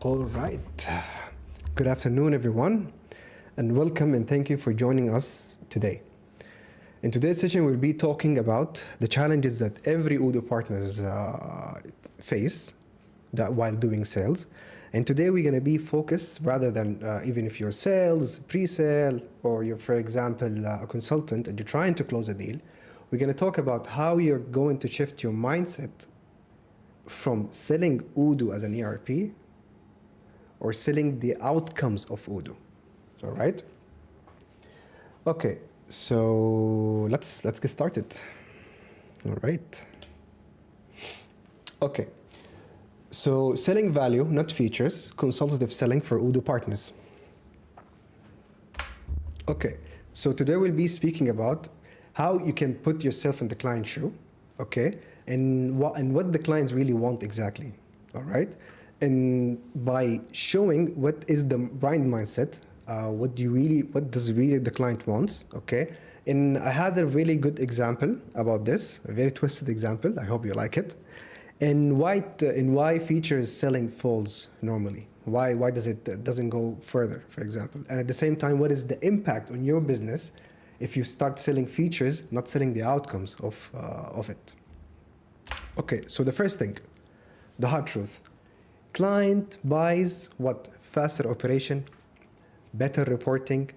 All right. Good afternoon, everyone, and welcome and thank you for joining us today. In today's session, we'll be talking about the challenges that every Odoo partners face while doing sales. And today we're going to be focused, rather than even if you're sales, pre-sale, or you're, for example, a consultant and you're trying to close a deal, we're going to talk about how you're going to shift your mindset from selling Odoo as an ERP or selling the outcomes of Odoo. All right? Okay, so let's get started. All right. Okay. So selling value, not features, consultative selling for Odoo partners. Okay, so today we'll be speaking about how you can put yourself in the client's shoe, okay, and what the clients really want exactly, all right? And by showing what is the right mindset, what does really the client wants, okay? And I had a really good example about this, a very twisted example. I hope you like it. And why features selling falls normally? Why doesn't go further, for example? And at the same time, what is the impact on your business if you start selling features, not selling the outcomes of it? Okay, so the first thing, the hard truth. Client buys what? Faster operation, better reporting,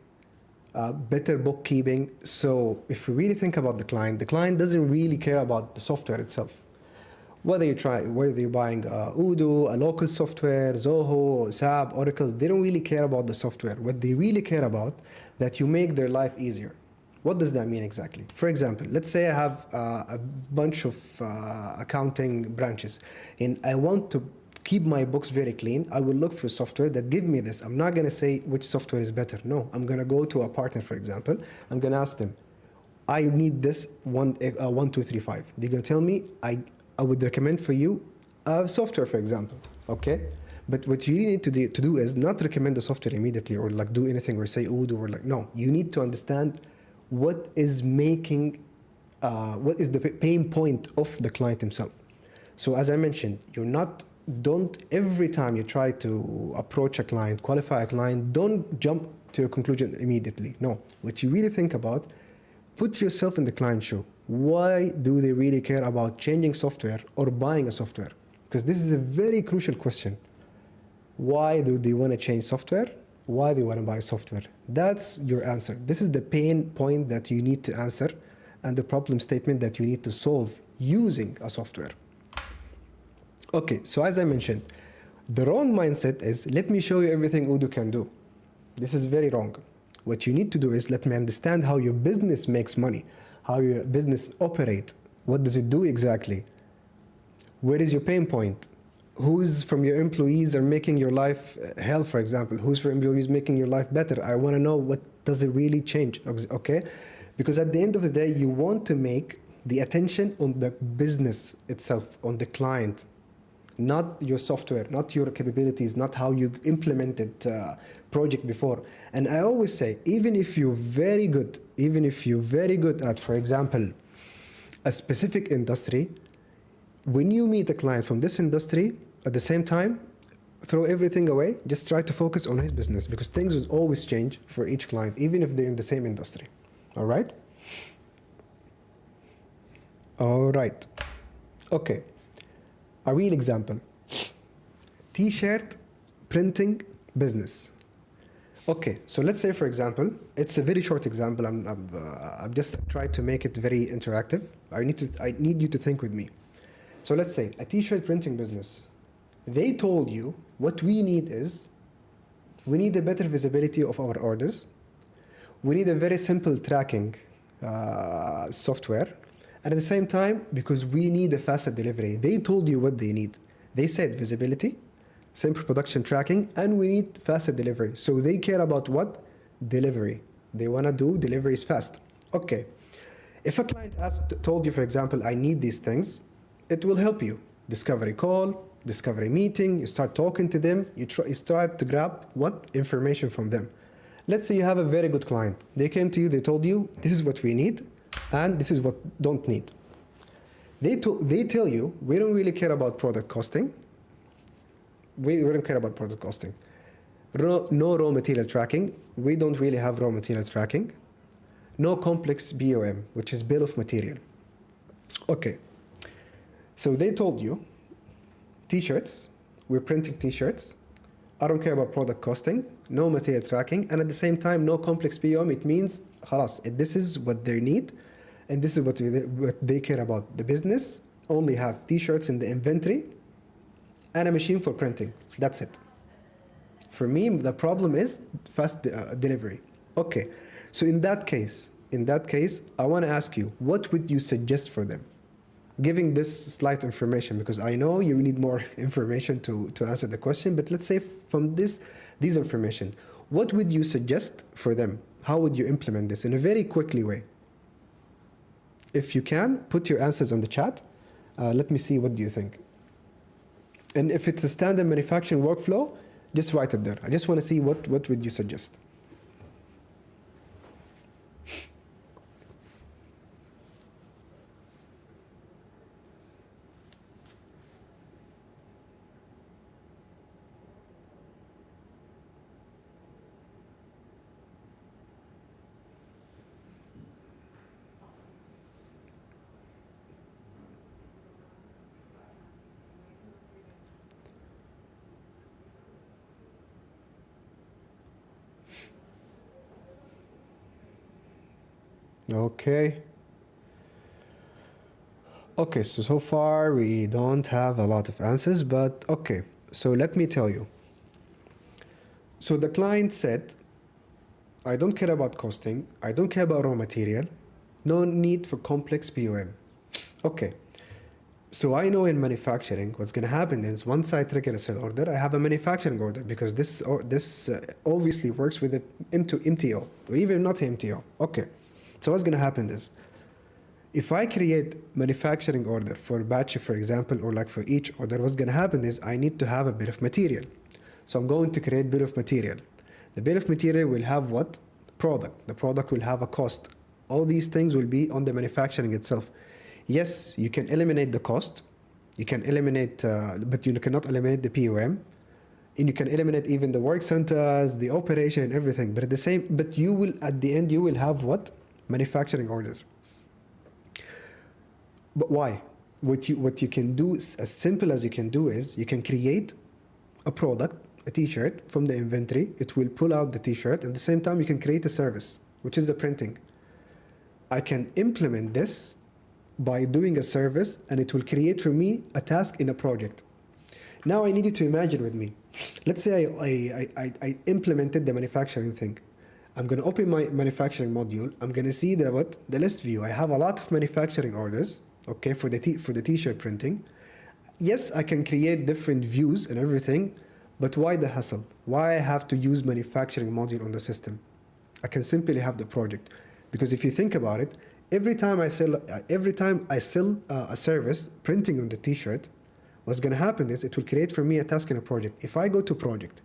better bookkeeping. So if we really think about the client doesn't really care about the software itself. Whether you're buying Odoo, a local software, Zoho, SAP, Oracle, they don't really care about the software. What they really care about, that you make their life easier. What does that mean exactly? For example, let's say I have a bunch of accounting branches and I want to keep my books very clean. I will look for software that give me this. I'm not going to say which software is better. No, I'm going to go to a partner, for example. I'm going to ask them, I need this 1235. They're going to tell me, I would recommend for you software, for example. Okay? But what you really need to do is not recommend the software immediately or like do anything or say Odoo or like, no. You need to understand what is making, what is the pain point of the client himself. So as I mentioned, don't every time you try to approach a client, qualify a client, don't jump to a conclusion immediately. No, what you really think about, put yourself in the client's shoe. Why do they really care about changing software or buying a software? Because this is a very crucial question. Why do they want to change software? Why they want to buy software? That's your answer. This is the pain point that you need to answer and the problem statement that you need to solve using a software. Okay, so as I mentioned, the wrong mindset is, let me show you everything Odoo can do. This is very wrong. What you need to do is, let me understand how your business makes money, how your business operates, what does it do exactly, where is your pain point, who's from your employees are making your life hell, for example, who's from employees making your life better. I want to know what does it really change, okay? Because at the end of the day, you want to make the attention on the business itself, on the client, not your software, not your capabilities, not how you implemented project before. And I always say, even if you're very good at, for example, a specific industry, when you meet a client from this industry, at the same time, throw everything away, just try to focus on his business, because things will always change for each client, even if they're in the same industry. All right? All right. Okay. A real example. T-shirt printing business. Okay, so let's say, for example, it's a very short example. I'm just trying to make it very interactive. I need you to think with me. So let's say a T-shirt printing business. They told you what we need is, we need a better visibility of our orders. We need a very simple tracking software. And at the same time, because we need a faster delivery, they told you what they need. They said visibility, simple production tracking, and we need faster delivery. So they care about what? Delivery. They want to do deliveries fast. Okay. If a client told you, for example, I need these things, it will help you. Discovery call, discovery meeting, you start talking to them, you start to grab what? Information from them. Let's say you have a very good client. They came to you, they told you, this is what we need, and this is what don't need. They tell you, we don't really care about product costing. We don't care about product costing. No raw material tracking. We don't really have raw material tracking. No complex BOM, which is bill of material. Okay. So they told you, T-shirts, we're printing T-shirts. I don't care about product costing, no material tracking, and at the same time, no complex BOM. It means, خلاص, this is what they need, and this is what they care about. The business only have T-shirts in the inventory and a machine for printing. That's it. For me, the problem is fast delivery. Okay, so in that case, I want to ask you, what would you suggest for them? Giving this slight information, because I know you need more information to answer the question, but let's say from these information, what would you suggest for them? How would you implement this in a very quickly way? If you can, put your answers on the chat. Let me see, what do you think? And if it's a standard manufacturing workflow, just write it there. I just want to see what would you suggest. Okay, so far we don't have a lot of answers, but okay, so let me tell you. So the client said, I don't care about costing. I don't care about raw material. No need for complex POM. Okay. So I know in manufacturing, what's going to happen is once I trigger a sale order, I have a manufacturing order because this obviously works with the MTO or even not MTO. Okay. So what's going to happen is if I create manufacturing order for batch, for example, or like for each order, what's going to happen is I need to have a bill of material. So I'm going to create bill of material. The bill of material will have what? Product. The product will have a cost. All these things will be on the manufacturing itself. Yes, you can eliminate the cost. You can eliminate, but you cannot eliminate the POM. And you can eliminate even the work centers, the operation, everything. But at the same, but you will, at the end, you will have what? Manufacturing orders. But why? What you can do, as simple as you can do is, you can create a product, a t-shirt from the inventory. It will pull out the t-shirt. At the same time, you can create a service, which is the printing. I can implement this by doing a service, and it will create for me a task in a project. Now I need you to imagine with me. Let's say I implemented the manufacturing thing. I'm going to open my manufacturing module. I'm going to see the list view. I have a lot of manufacturing orders, okay, for the t-shirt printing. Yes, I can create different views and everything, but why the hassle? Why I have to use manufacturing module on the system? I can simply have the project. Because if you think about it, every time I sell a service printing on the t-shirt, what's going to happen is it will create for me a task in a project. If I go to project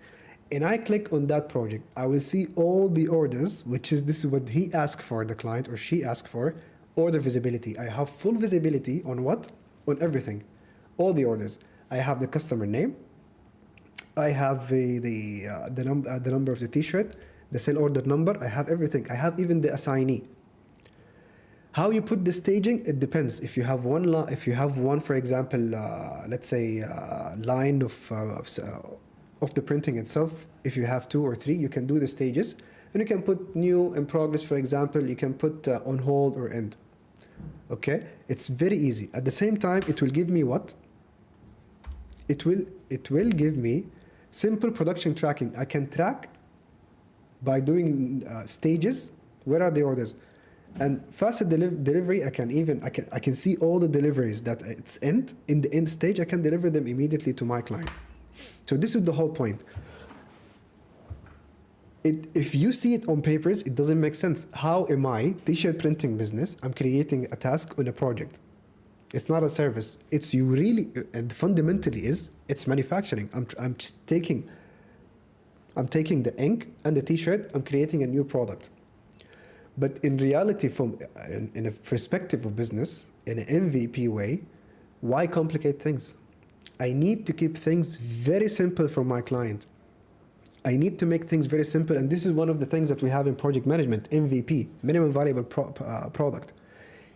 and I click on that project, I will see all the orders, this is what he asked for, the client or she asked for, order visibility. I have full visibility on what? On everything. All the orders. I have the customer name. I have the number of the t-shirt, the sale order number. I have everything. I have even the assignee. How you put the staging, it depends. If you have one, for example, let's say line of the printing itself. If you have 2 or 3, you can do the stages, and you can put new in progress. For example, you can put on hold or end. Okay, it's very easy. At the same time, it will give me what? It will give me simple production tracking. I can track by doing stages. Where are the orders? And faster delivery, I can see all the deliveries that it's in the end stage. I can deliver them immediately to my client. So this is the whole point. If you see it on papers, it doesn't make sense. How am I, t-shirt printing business, I'm creating a task on a project? It's not a service. It's you really, and fundamentally it's manufacturing. I'm taking the ink and the t-shirt, I'm creating a new product. But in reality, in a perspective of business, in an MVP way, why complicate things? I need to keep things very simple for my client. I need to make things very simple, and this is one of the things that we have in project management, MVP, minimum valuable product.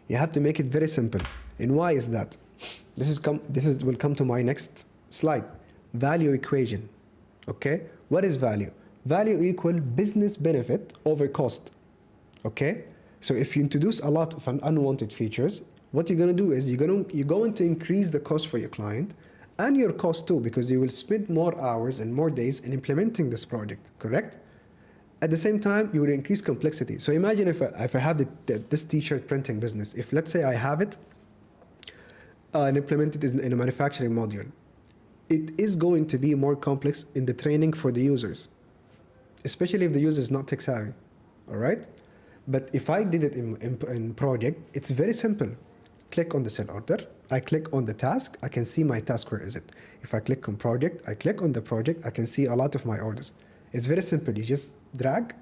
You have to make it very simple. And why is that? This will come to my next slide. Value equation. Okay? What is value? Value equal business benefit over cost. Okay? So if you introduce a lot of unwanted features, what you're going to do is you're going to increase the cost for your client and your cost too, because you will spend more hours and more days in implementing this project, correct? At the same time, you will increase complexity. So imagine if I have this t-shirt printing business, if let's say I have it and implemented in a manufacturing module, it is going to be more complex in the training for the users, especially if the user is not tech savvy, all right? But if I did it in project, it's very simple. Click on the sale order. I click on the task. I can see my task. Where is it? If I click on project, I click on the project. I can see a lot of my orders. It's very simple. You just drag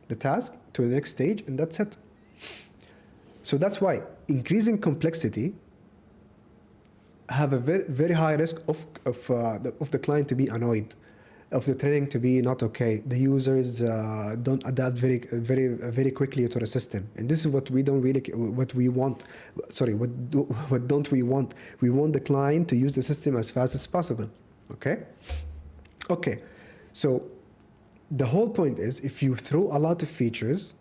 the task to the next stage, and that's it. So that's why increasing complexity have a very, very high risk of the client to be annoyed, of the training to be not okay. The users don't adapt very quickly to the system, and this is what we don't really what we want. Sorry, what don't we want? We want the client to use the system as fast as possible. Okay. So the whole point is, if you throw a lot of features,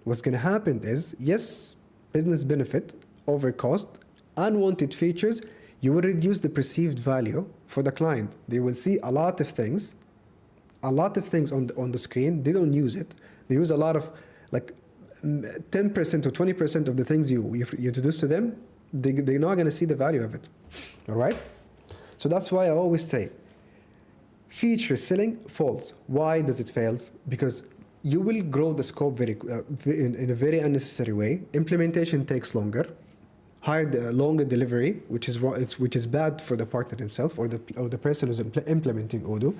what's going to happen is, yes, business benefit over cost, unwanted features. You will reduce the perceived value for the client. They will see a lot of things a lot of things on the screen. They don't use it. They use a lot of like 10% or 20% of the things you introduce to them. They're not going to see the value of it. All right. So that's why I always say, feature selling fails. Why does it fails? Because you will grow the scope in a very unnecessary way. Implementation takes longer. Longer delivery, which is bad for the partner himself or the person who's implementing Odoo.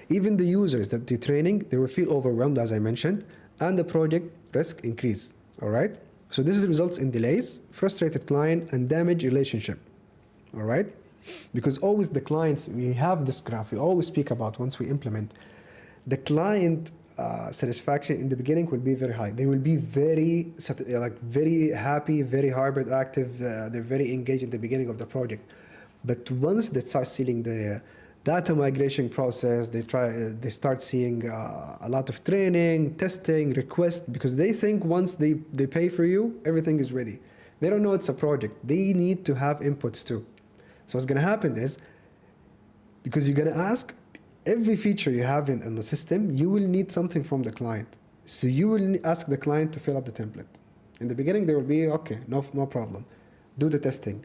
Even the users that they're training, they will feel overwhelmed, as I mentioned, and the project risk increase. All right. So this results in delays, frustrated client, and damaged relationship. All right. Because always the clients, we have this graph we always speak about once we implement. The client satisfaction in the beginning will be very high. They will be very happy, very hyperactive. They're very engaged in the beginning of the project. But once they start seeing the data migration process, they start seeing a lot of training, testing, requests, because they think once they pay for you, everything is ready. They don't know it's a project. They need to have inputs too. So what's going to happen is, because you're going to ask every feature you have in the system, you will need something from the client. So you will ask the client to fill out the template. In the beginning, they will be, okay, no problem. Do the testing.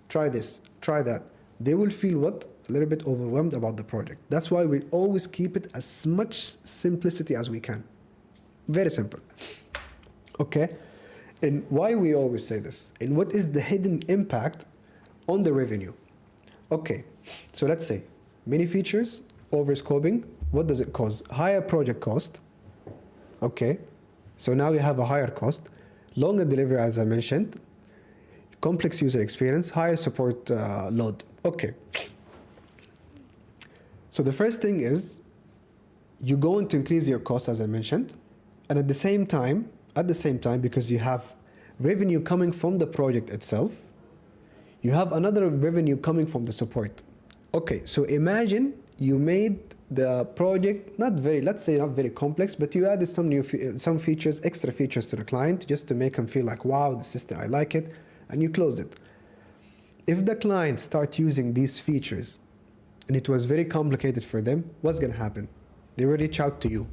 Try this, try that. They will feel what? A little bit overwhelmed about the project. That's why we always keep it as much simplicity as we can. Very simple. Okay? And why we always say this? And what is the hidden impact on the revenue? Okay, so let's say many features, overscoping, what does it cause? Higher project cost. Okay, so now you have a higher cost. Longer delivery, as I mentioned. Complex user experience, higher support load. Okay. So the first thing is, you're going to increase your cost, as I mentioned, and at the same time, because you have revenue coming from the project itself, you have another revenue coming from the support. Okay, so imagine you made the project not very complex, but you added some features, extra features to the client just to make them feel like, wow, the system, I like it, and you closed it. If the client start using these features and it was very complicated for them, what's going to happen? They will reach out to you.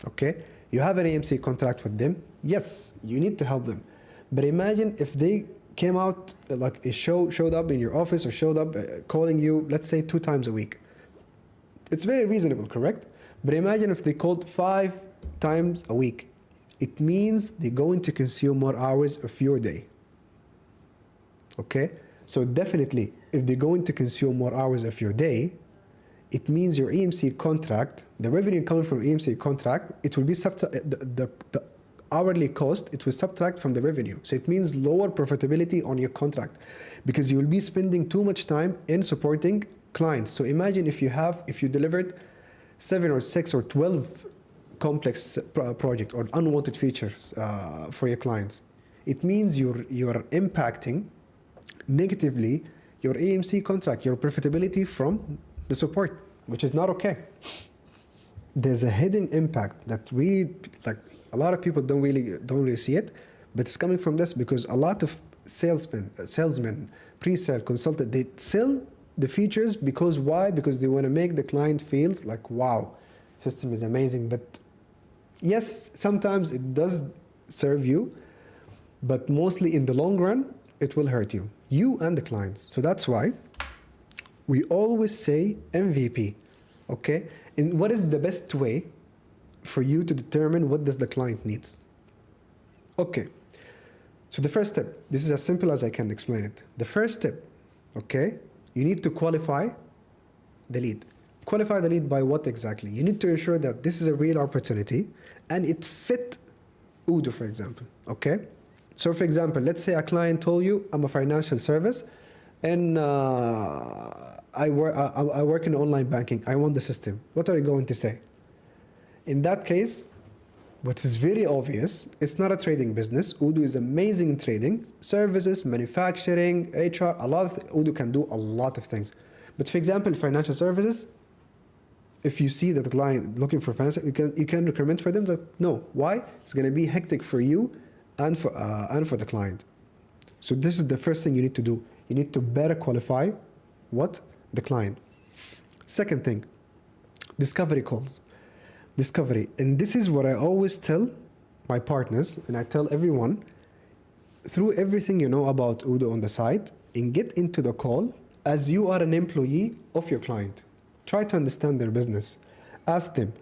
Okay, you have an AMC contract with them. Yes, you need to help them, but imagine if they came out like showed up in your office or showed up calling you, let's say 2 times a week. It's very reasonable, correct? But imagine if they called 5 times a week. It means they're going to consume more hours of your day. Okay? So definitely, if they're going to consume more hours of your day, it means your EMC contract, the revenue coming from EMC contract, it will be the hourly cost, it will subtract from the revenue. So it means lower profitability on your contract because you will be spending too much time in supporting clients. So imagine if you delivered 7 or 6 or 12 complex project or unwanted features for your clients. It means you're impacting negatively your AMC contract, your profitability from the support, which is not okay. There's a hidden impact that really, like, a lot of people don't really see it, but it's coming from this because a lot of salesmen, pre-sale, consultant, they sell the features because why? Because they want to make the client feels like, wow, system is amazing. But yes, sometimes it does serve you, but mostly in the long run, it will hurt you and the client. So that's why we always say MVP, okay? And what is the best way for you to determine what does the client needs? Okay, so the first step, this is as simple as I can explain it. The first step, okay, you need to qualify the lead. Qualify the lead by what exactly? You need to ensure that this is a real opportunity and it fit Odoo, for example, okay? So for example, let's say a client told you, I'm a financial service and I work in online banking. I want the system. What are you going to say? In that case, what is very obvious, it's not a trading business. Odoo is amazing in trading, services, manufacturing, HR, Odoo can do a lot of things. But for example, financial services, if you see that the client looking for financial, you can recommend for them that no. Why? It's going to be hectic for you and for the client. So this is the first thing you need to do. You need to better qualify what? The client. Second thing, discovery calls. Discovery. And this is what I always tell my partners, and I tell everyone, through everything you know about Odoo on the site, and get into the call as you are an employee of your client. Try to understand their business. Ask them,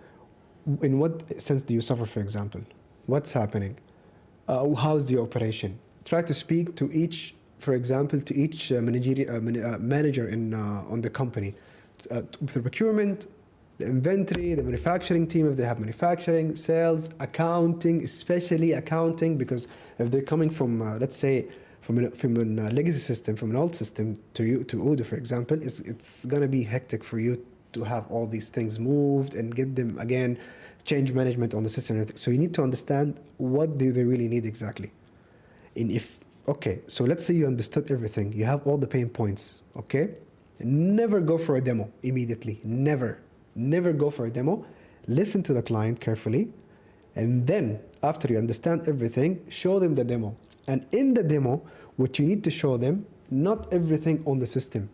in what sense do you suffer, for example? What's happening? How's the operation? Try to speak to each, for example, to each manager on the company. The procurement, the inventory, the manufacturing team, if they have manufacturing, sales, accounting, especially accounting, because if they're coming from, let's say, from a legacy system, from an old system to Odoo, for example, it's going to be hectic for you to have all these things moved and get them, again, change management on the system and everything. So you need to understand what do they really need exactly. And if, okay, so let's say you understood everything, you have all the pain points, okay? Never go for a demo immediately, never go for a demo. Listen to the client carefully, and then after you understand everything, show them the demo. And in the demo, what you need to show them, not everything on the system.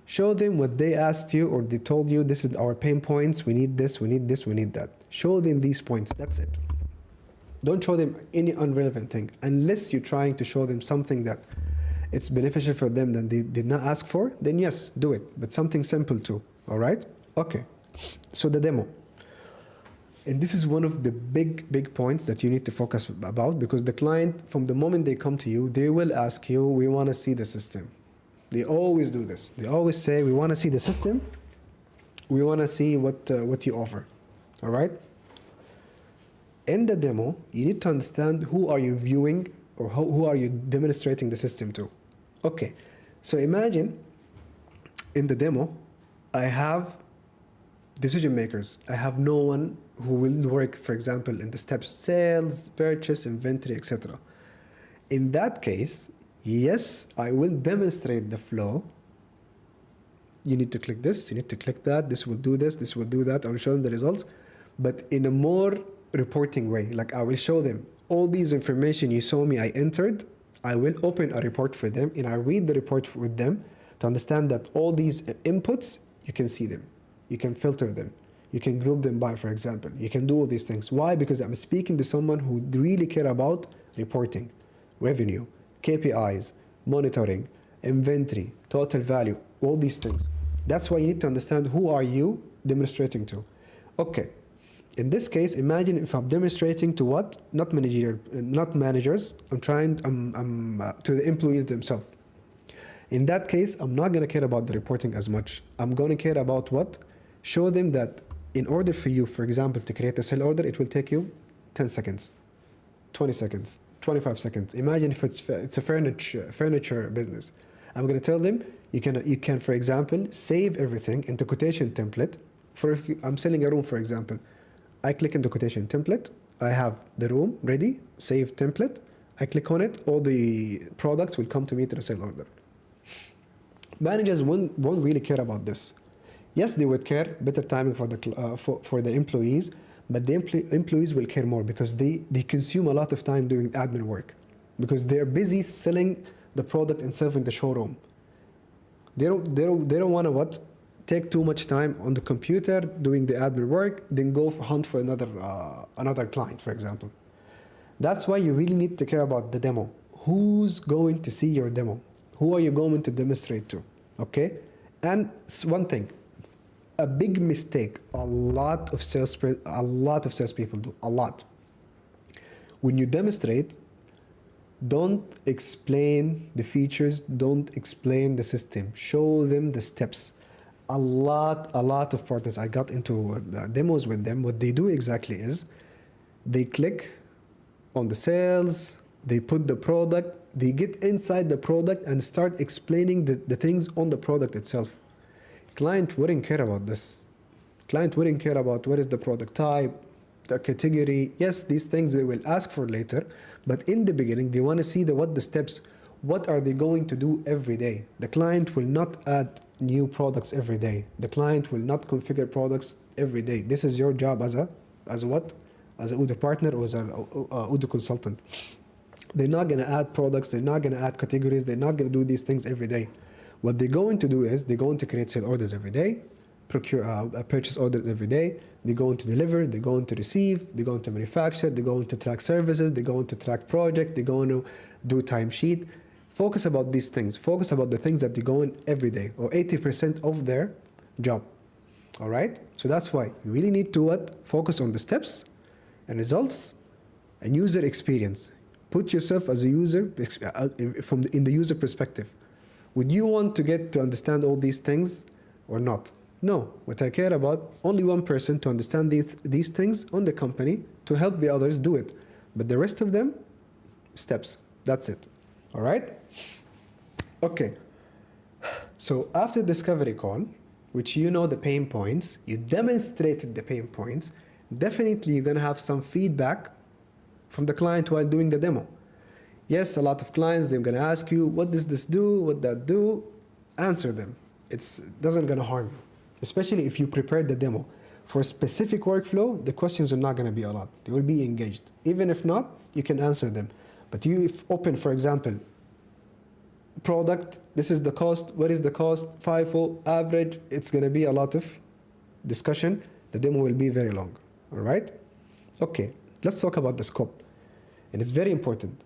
Show them what they asked you or they told you, this is our pain points, we need this, we need this, we need that. Show them these points, that's it. Don't show them any irrelevant thing, unless you're trying to show them something that it's beneficial for them that they did not ask for, then yes, do it, but something simple too, all right? Okay, so the demo. And this is one of the big points that you need to focus about, because the client, from the moment they come to you, they will ask you, we want to see the system. They always do this. They always say, we want to see the system. We want to see what you offer. All right? In the demo, you need to understand who are you viewing or who are you demonstrating the system to. Okay, so imagine in the demo, I have decision makers. I have no one who will work, for example, in the steps, sales, purchase, inventory, etc. In that case, yes, I will demonstrate the flow. You need to click this, you need to click that, this will do this, this will do that. I will show them the results, but in a more reporting way. Like I will show them all these information you saw me I entered. I will open a report for them and I read the report with them to understand that all these inputs, you can see them. You can filter them. You can group them by, for example. You can do all these things. Why? Because I'm speaking to someone who really care about reporting, revenue, KPIs, monitoring, inventory, total value, all these things. That's why you need to understand who are you demonstrating to. Okay. In this case, imagine if I'm demonstrating to what? Not managers. I'm trying to the employees themselves. In that case, I'm not going to care about the reporting as much. I'm going to care about what? Show them that in order for you, for example, to create a sale order, it will take you 10 seconds, 20 seconds, 25 seconds. Imagine if it's a furniture business. I'm going to tell them you can, for example, save everything into quotation template. For if I'm selling a room, for example, I click into quotation template. I have the room ready, save template. I click on it. All the products will come to me to the sale order. Managers won't really care about this. Yes, they would care, better timing for the employees, but the employees will care more because they consume a lot of time doing admin work because they're busy selling the product and selling the showroom. They don't want to take too much time on the computer doing the admin work, then go hunt for another client, for example. That's why you really need to care about the demo. Who's going to see your demo? Who are you going to demonstrate to? Okay? And one thing, a big mistake a lot of salespeople do, a lot. When you demonstrate, don't explain the features, don't explain the system. Show them the steps. A lot of partners, I got into demos with them. What they do exactly is they click on the sales, they put the product, they get inside the product and start explaining the things on the product itself. Client wouldn't care about this. Client wouldn't care about what is the product type, the category. Yes, these things they will ask for later, but in the beginning, they want to see the steps. What are they going to do every day? The client will not add new products every day. The client will not configure products every day. This is your job as a Odoo partner or as an Odoo consultant. They're not going to add products. They're not going to add categories. They're not going to do these things every day. What they're going to do is they're going to create sale orders every day, purchase orders every day. They're going to deliver, they're going to receive, they're going to manufacture, they're going to track services, they're going to track project, they're going to do timesheet. Focus about these things. Focus about the things that they're going every day, or 80% of their job. All right? So that's why you really need to what? Focus on the steps and results and user experience. Put yourself as a user in the user perspective. Would you want to get to understand all these things or not? No. What I care about, only one person to understand these things on the company to help the others do it. But the rest of them, steps. That's it. All right? Okay. So after discovery call, which you know the pain points, you demonstrated the pain points, definitely you're going to have some feedback from the client while doing the demo. Yes, a lot of clients, they're going to ask you, what does this do? What that do? Answer them. It doesn't going to harm you, especially if you prepared the demo. For a specific workflow, the questions are not going to be a lot. They will be engaged. Even if not, you can answer them. But if open, for example, product, this is the cost, what is the cost, FIFO, average, it's going to be a lot of discussion. The demo will be very long. All right? Okay, let's talk about the scope. And it's very important.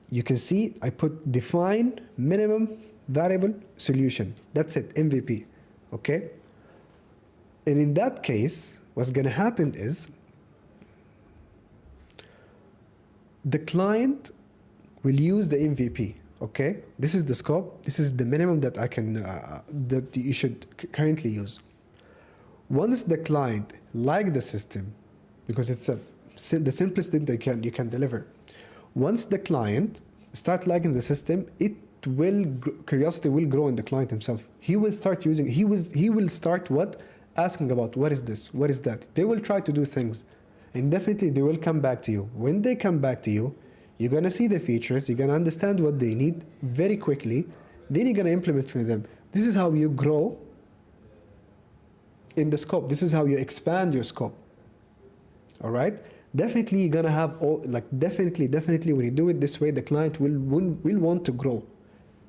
You can see I put define minimum variable solution. That's it, MVP. Okay? And in that case, what's going to happen is the client will use the MVP. Okay? This is the scope. This is the minimum that I can that you should currently use. Once the client like the system, because it's the simplest thing you can deliver. Once the client start liking the system, curiosity will grow in the client himself. He will start using. He will start what? Asking about what is this, what is that. They will try to do things, and definitely they will come back to you. When they come back to you, you're gonna see the features. You're gonna understand what they need very quickly. Then you're gonna implement for them. This is how you grow in the scope. This is how you expand your scope. All right. Definitely you're gonna have definitely when you do it this way, the client will want to grow,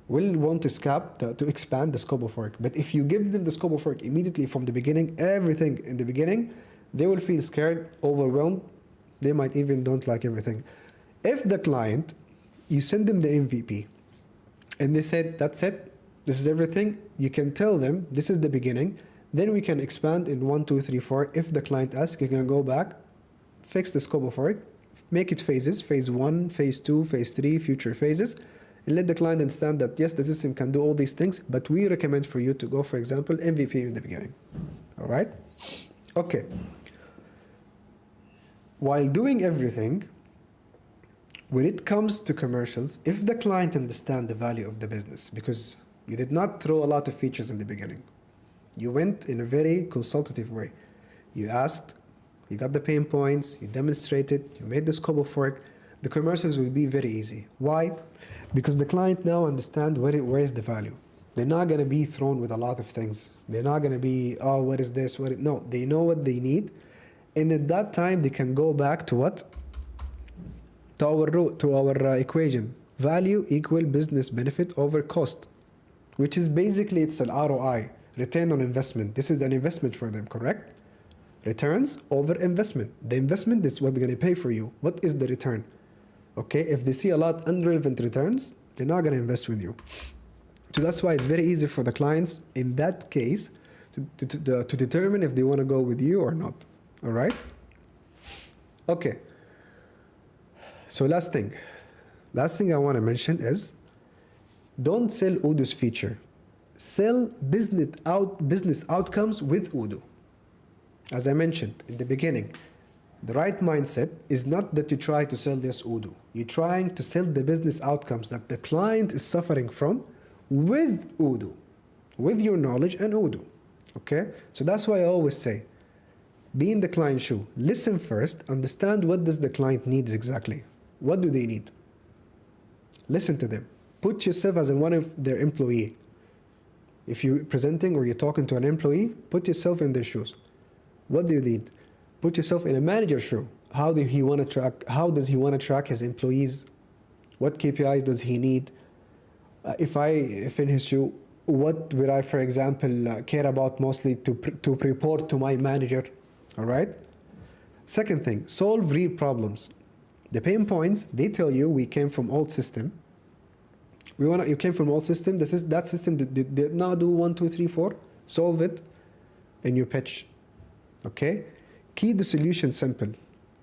will want to expand the scope of work. But if you give them the scope of work immediately from the beginning, everything in the beginning, they will feel scared, overwhelmed. They might even don't like everything. If the client, you send them the MVP, and they said, that's it, this is everything, you can tell them, this is the beginning, then we can expand in 1, 2, 3, 4. If the client asks, you can go back, fix the scope of work, make it phases, phase 1, phase 2, phase 3, future phases, and let the client understand that, yes, the system can do all these things, but we recommend for you to go, for example, MVP in the beginning. All right? Okay. While doing everything, when it comes to commercials, if the client understands the value of the business, because you did not throw a lot of features in the beginning, you went in a very consultative way. You asked, you got the pain points, you demonstrated, you made the scope of work, the commercials will be very easy. Why? Because the client now understands where is the value. They're not going to be thrown with a lot of things. They're not going to be, oh, what is this? No, they know what they need. And at that time, they can go back to what? To our equation. Value equal business benefit over cost, which is basically, it's an ROI, return on investment. This is an investment for them, correct? Returns over investment. The investment is what they're going to pay for you. What is the return? Okay, if they see a lot irrelevant returns, they're not going to invest with you. So that's why it's very easy for the clients in that case to determine if they want to go with you or not. All right? Okay. So last thing I want to mention is, don't sell Odoo's feature. Sell business outcomes with Odoo. As I mentioned in the beginning, the right mindset is not that you try to sell this Odoo. You're trying to sell the business outcomes that the client is suffering from with Odoo, with your knowledge and Odoo. Okay? So that's why I always say, be in the client's shoe. Listen first. Understand what does the client need exactly. What do they need? Listen to them. Put yourself as one of their employee. If you're presenting or you're talking to an employee, put yourself in their shoes. What do you need? Put yourself in a manager's shoe. How does he want to track his employees? What KPIs does he need? If in his shoe, what would I, for example, care about mostly to report to my manager, all right? Second thing, solve real problems. The pain points, they tell you we came from old system. You came from old system, that system did not do 1, 2, 3, 4. Solve it in your pitch, okay? Keep the solution simple.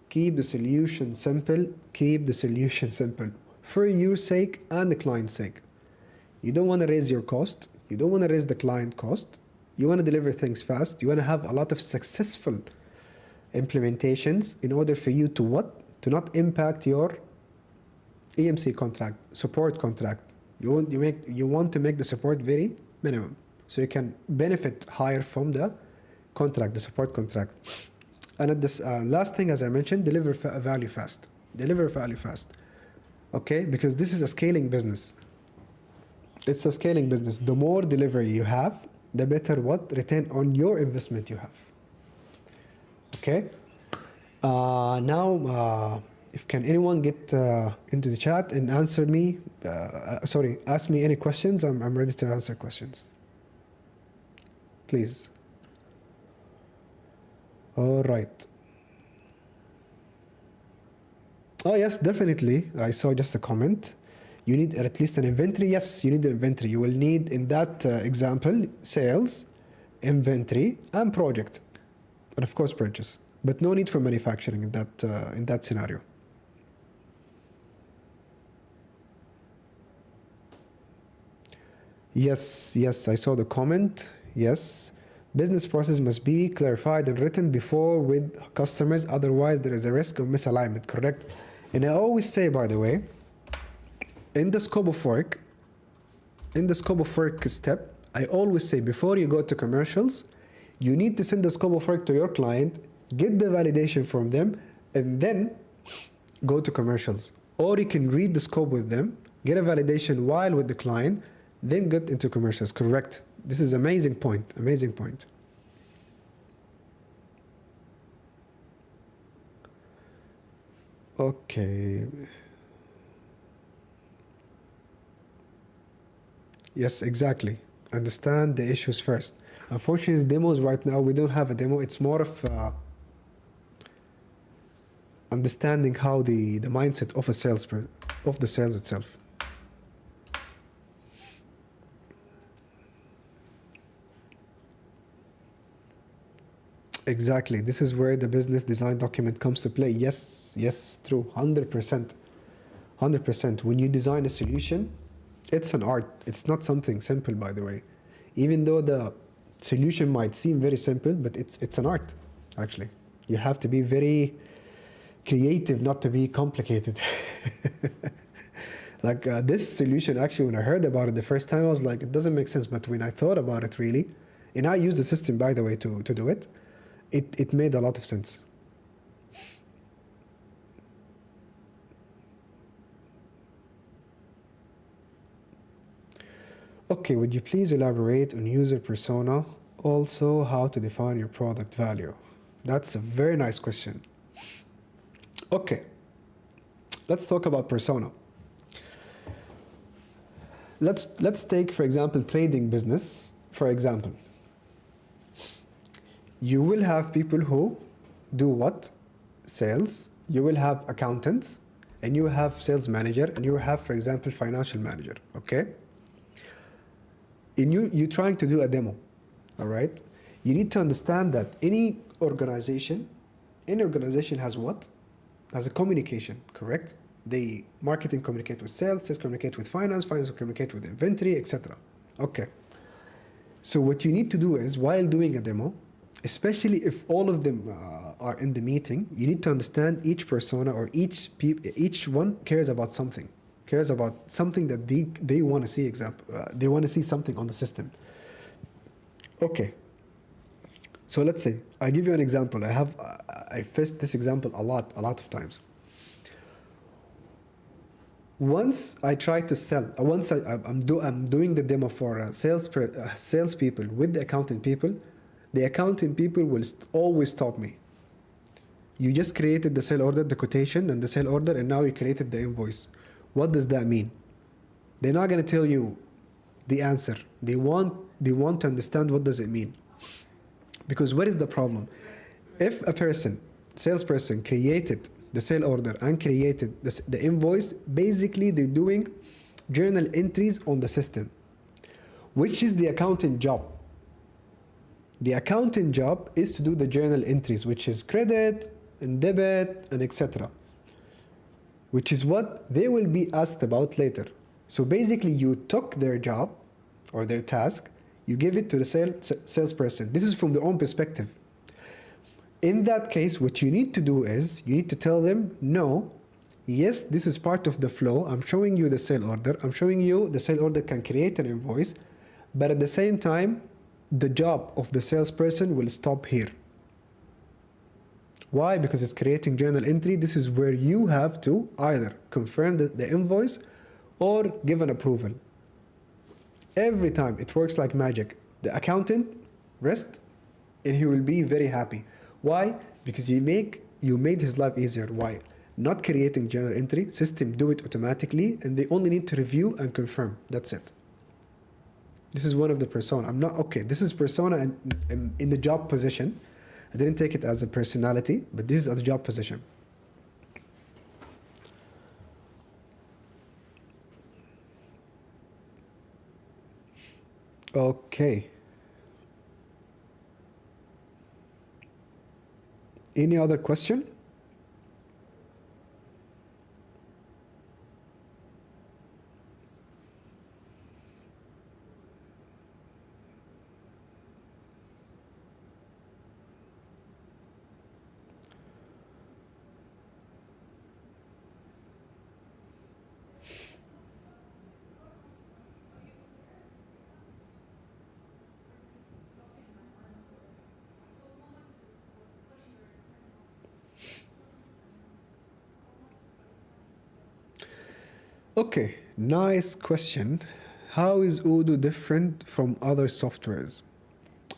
Keep the solution simple. Keep the solution simple. For your sake and the client's sake. You don't want to raise your cost. You don't want to raise the client cost. You want to deliver things fast. You want to have a lot of successful implementations in order for you to what? To not impact your EMC contract, support contract. You want to make the support very minimum, so you can benefit higher from the contract, the support contract. And at this last thing, as I mentioned, deliver value fast. Deliver value fast. Okay, because this is a scaling business. It's a scaling business. The more delivery you have, the better what return on your investment you have. Okay. Now, if can anyone get into the chat and answer me? Ask me any questions. I'm ready to answer questions. Please. All right. Oh yes, definitely. I saw just a comment. You need at least an inventory. Yes, you need the inventory. You will need, in that example, sales, inventory, and project, and of course purchase. But no need for manufacturing in that scenario. Yes, I saw the comment. Yes, business process must be clarified and written before with customers. Otherwise, there is a risk of misalignment. Correct. And I always say, by the way, in the scope of work step, I always say before you go to commercials, you need to send the scope of work to your client, get the validation from them, and then go to commercials. Or you can read the scope with them, get a validation while with the client, then get into commercials. Correct. This is amazing point. Amazing point. Okay. Yes, exactly. Understand the issues first. Unfortunately, demos right now, we don't have a demo. It's more of understanding how the mindset of the sales itself. Exactly. This is where the business design document comes to play. Yes, true. 100%. 100%. When you design a solution, it's an art. It's not something simple, by the way. Even though the solution might seem very simple, but it's an art, actually. You have to be very creative not to be complicated. Like this solution, actually, when I heard about it the first time, I was like, it doesn't make sense. But when I thought about it really, and I used the system, by the way, to do it, it made a lot of sense. Okay, would you please elaborate on user persona? Also, how to define your product value? That's a very nice question. Okay, let's talk about persona. Let's take, for example, trading business, for example. You will have people who do what? Sales. You will have accountants, and you will have sales manager, and you will have, for example, financial manager, okay? You're trying to do a demo, all right? You need to understand that any organization has what? Has a communication, correct? They marketing communicate with sales communicate with finance communicate with inventory, etc. Okay. So what you need to do is, while doing a demo, especially if all of them are in the meeting, you need to understand each persona, or each one cares about something that they want to see. They want to see something on the system. Okay. So let's say I give you an example. I faced this example a lot of times. Once I try to sell, I'm doing the demo for sales people with the accounting people. The accounting people will always stop me. You just created the sale order, the quotation, and the sale order, and now you created the invoice. What does that mean? They're not going to tell you the answer. They want to understand what does it mean. Because what is the problem? If a salesperson created the sale order and created the invoice, basically they're doing journal entries on the system, which is the accountant job. The accountant job is to do the journal entries, which is credit and debit and etc., which is what they will be asked about later. So basically you took their job or their task, you give it to the salesperson. This is from their own perspective. In that case, what you need to do is you need to tell them, no, yes, this is part of the flow. I'm showing you the sale order. I'm showing you the sale order can create an invoice, but at the same time, the job of the salesperson will stop here. Why? Because it's creating journal entry. This is where you have to either confirm the invoice or give an approval. Every time it works like magic. The accountant rest and he will be very happy. Why? Because you made his life easier. Why? Not creating journal entry, system do it automatically, and they only need to review and confirm. That's it. This is one of the persona. I'm not, okay, this is persona and in the job position. I didn't take it as a personality, but this is at the job position. Okay. Any other question? Okay, nice question. How is Odoo different from other softwares?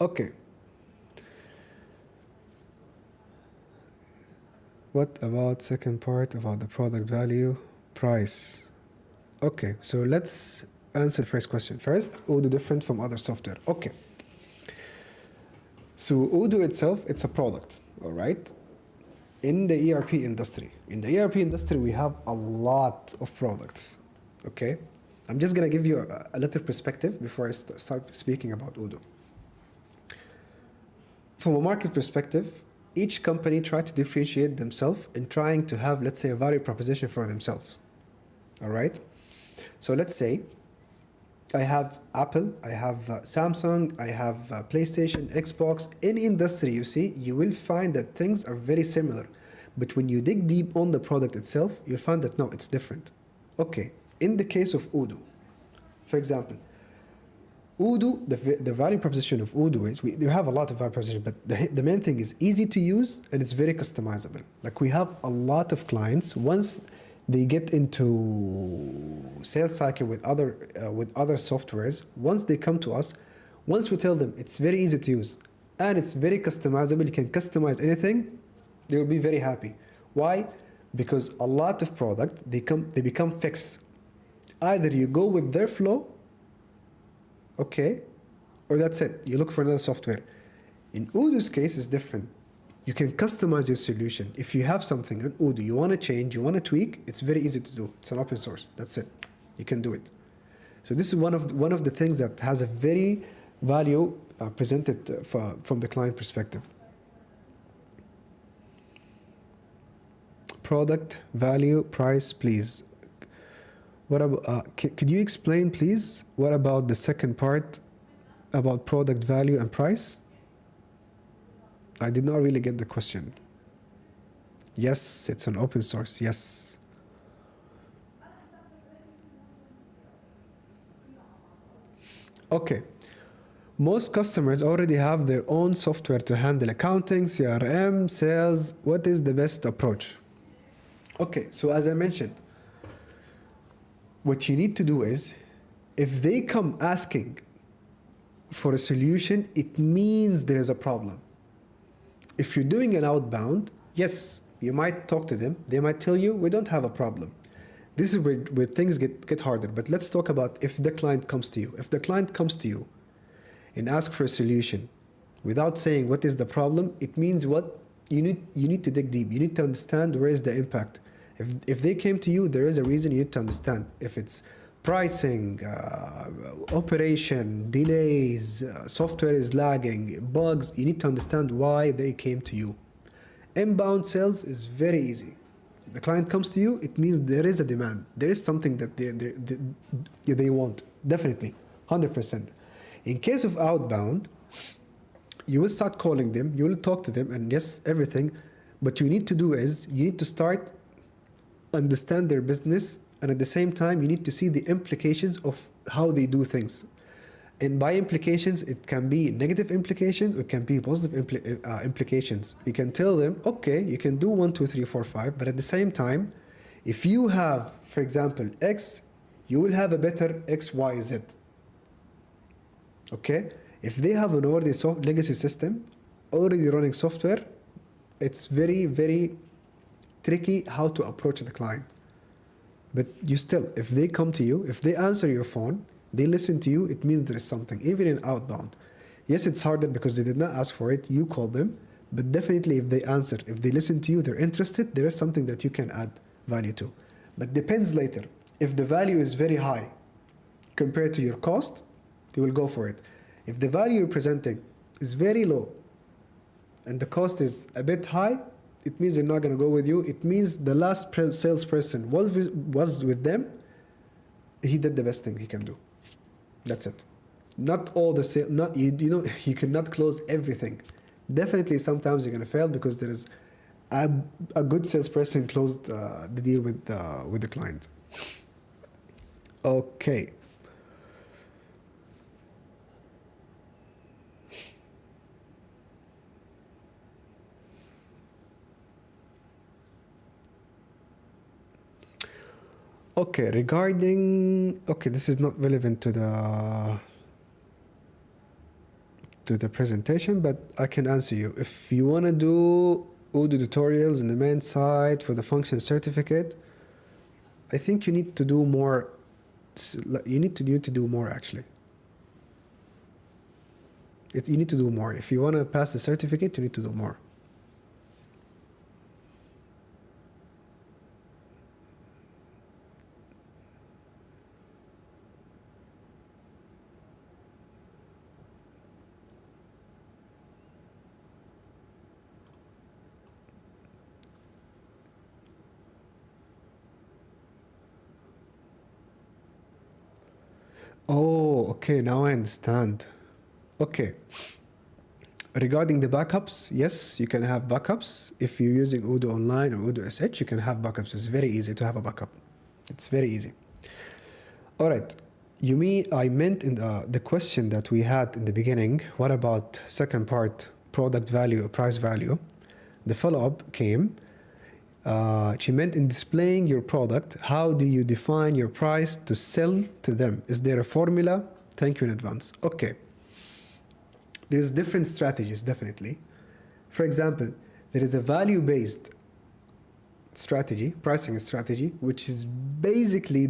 Okay. What about second part about the product value, price? Okay, so let's answer the first question. First, Odoo different from other software. Okay. So Odoo itself, it's a product, all right? In the ERP industry. In the ERP industry, we have a lot of products, okay? I'm just gonna give you a little perspective before I start speaking about Odoo. From a market perspective, each company tries to differentiate themselves in trying to have, let's say, a value proposition for themselves, all right? So let's say I have Apple, I have Samsung, I have PlayStation, Xbox. In industry, you see, you will find that things are very similar. But when you dig deep on the product itself, you'll find that no, it's different. Okay, in the case of Odoo, for example, Odoo, the value proposition of Odoo is, we have a lot of value proposition, but the main thing is easy to use and it's very customizable. Like we have a lot of clients, once they get into sales cycle with other softwares, once they come to us, once we tell them it's very easy to use and it's very customizable, you can customize anything, they will be very happy. Why? Because a lot of product, they become fixed. Either you go with their flow, okay, or that's it. You look for another software. In Odoo's case, it's different. You can customize your solution. If you have something in Odoo, you want to change, you want to tweak, it's very easy to do. It's an open source. That's it. You can do it. So this is one of the things that has a very value presented from the client perspective. Product value price, please. What about? Could you explain, please? What about the second part about product value and price? I did not really get the question. Yes, it's an open source. Yes. Okay. Most customers already have their own software to handle accounting, CRM, sales. What is the best approach? Okay, so as I mentioned, what you need to do is, if they come asking for a solution, it means there is a problem. If you're doing an outbound, yes, you might talk to them. They might tell you, we don't have a problem. This is where things get harder. But let's talk about if the client comes to you. If the client comes to you and asks for a solution without saying what is the problem, it means what? You need to dig deep. You need to understand where is the impact. If they came to you, there is a reason. You need to understand. If it's pricing, operation, delays, software is lagging, bugs, you need to understand why they came to you. Inbound sales is very easy. The client comes to you, it means there is a demand. There is something that they want, definitely, 100%. In case of outbound, you will start calling them, you will talk to them, and yes, everything. What you need to do is, you need to start understand their business, and at the same time, you need to see the implications of how they do things. And by implications, it can be negative implications, it can be positive implications. You can tell them, okay, you can do 1, 2, 3, 4, 5, but at the same time, if you have, for example, X, you will have a better X, Y, Z. Okay? If they have an already legacy system, already running software, it's very, very tricky how to approach the client. But you still, if they come to you, if they answer your phone, they listen to you, it means there is something, even in outbound. Yes, it's harder because they did not ask for it, you call them, but definitely if they answer, if they listen to you, they're interested, there is something that you can add value to. But depends later. If the value is very high compared to your cost, they will go for it. If the value you're presenting is very low and the cost is a bit high, it means they're not going to go with you. It means the last salesperson was with them, he did the best thing he can do. That's it. Not all the sales, not you cannot close everything. Definitely sometimes you're going to fail because there is a good salesperson closed the deal with the client. Okay. Okay, this is not relevant to the presentation, but I can answer you. If you want to do Odoo tutorials in the main site for the function certificate, I think you need to do more. You need to do more actually. You need to do more. If you want to pass the certificate, you need to do more. Oh, okay, now I understand. Okay. Regarding the backups, yes, you can have backups. If you're using Odoo Online or Odoo SH, you can have backups. It's very easy to have a backup. It's very easy. All right. I meant in the question that we had in the beginning, what about second part, product value or price value? The follow-up came. She meant in displaying your product, how do you define your price to sell to them? Is there a formula? Thank you in advance. Okay. There's different strategies, definitely. For example, there is a value-based strategy, pricing strategy, which is basically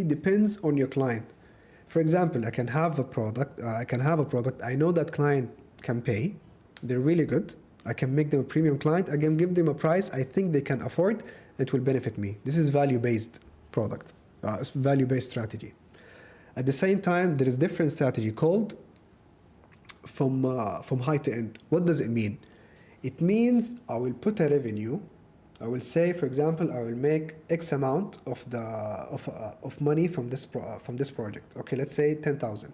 depends on your client. For example, I can have a product, I know that client can pay, they're really good. I can make them a premium client. I can give them a price I think they can afford. It will benefit me. This is value-based product, value-based strategy. At the same time, there is different strategy called from high to end. What does it mean? It means I will put a revenue. I will say, for example, I will make X amount of money from this project. Okay, let's say 10,000.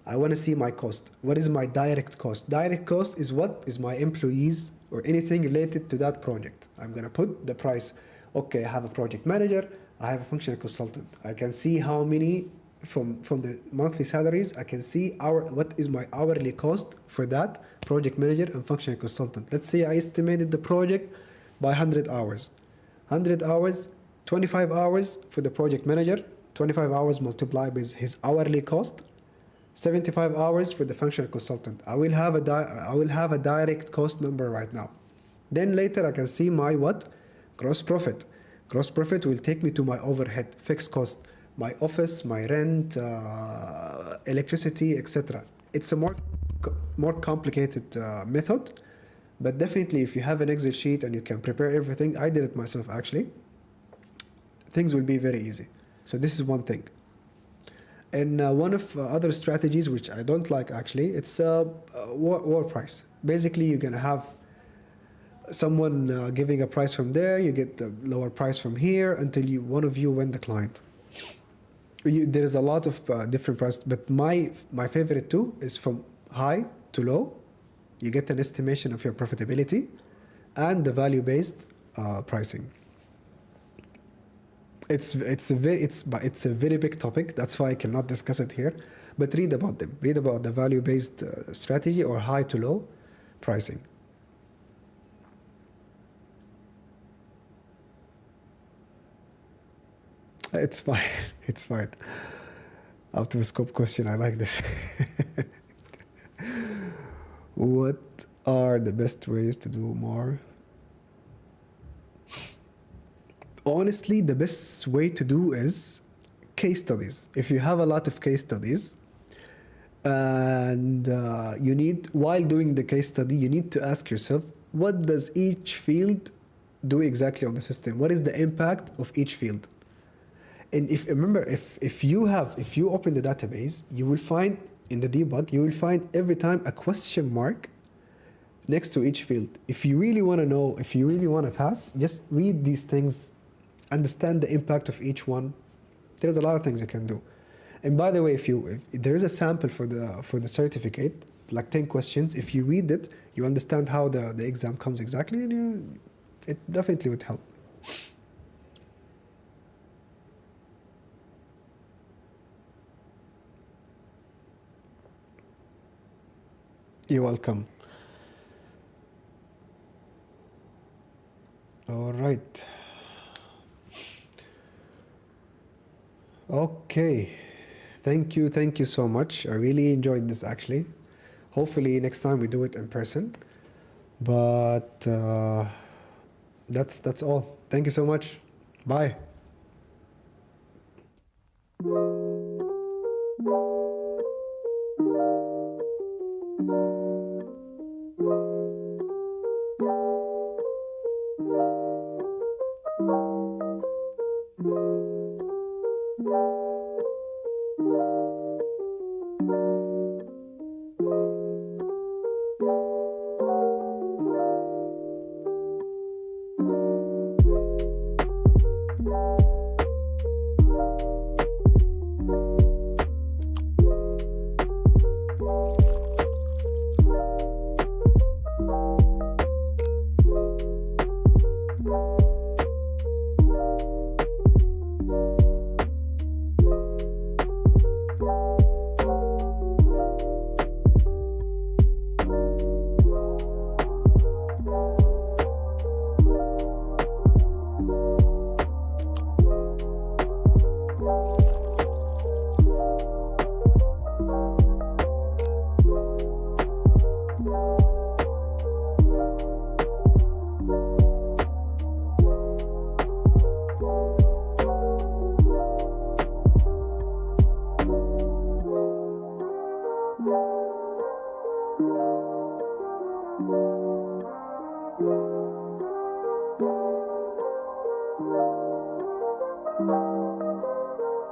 I want to see my cost. What is my direct cost? Direct cost is what is my employees or anything related to that project. I'm going to put the price. Okay, I have a project manager. I have a functional consultant. I can see how many from the monthly salaries. I can see what is my hourly cost for that project manager and functional consultant. Let's say I estimated the project by 100 hours. 100 hours, 25 hours for the project manager. 25 hours multiplied by his hourly cost. 75 hours for the functional consultant. I will have a direct cost number right now. Then later I can see my gross profit. Gross profit will take me to my overhead, fixed cost, my office, my rent, electricity, etc. It's a more complicated method, but definitely if you have an Excel sheet and you can prepare everything, I did it myself actually, things will be very easy. So this is one thing. And one of other strategies which I don't like actually, it's war price. Basically, you're gonna have someone giving a price from there, you get the lower price from here until one of you win the client. There is a lot of different prices, but my favorite too is from high to low. You get an estimation of your profitability and the value-based pricing. It's a very big topic. That's why I cannot discuss it here. But read about them. Read about the value-based strategy or high to low pricing. It's fine. It's fine. Out of scope question. I like this. What are the best ways to do more? Honestly, the best way to do is case studies. If you have a lot of case studies, and you need, while doing the case study, you need to ask yourself, what does each field do exactly on the system? What is the impact of each field? And if you open the database, you will find in the debug, you will find every time a question mark next to each field. If you really want to know, if you really want to pass, just read these things, understand the impact of each one. There's a lot of things you can do. And by the way, if there is a sample for the certificate, like 10 questions, if you read it, you understand how the exam comes exactly, and it definitely would help. You're welcome. All right. Okay. Thank you so much. I really enjoyed this actually. Hopefully next time we do it in person. But that's all. Thank you so much. Bye.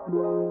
Thank you.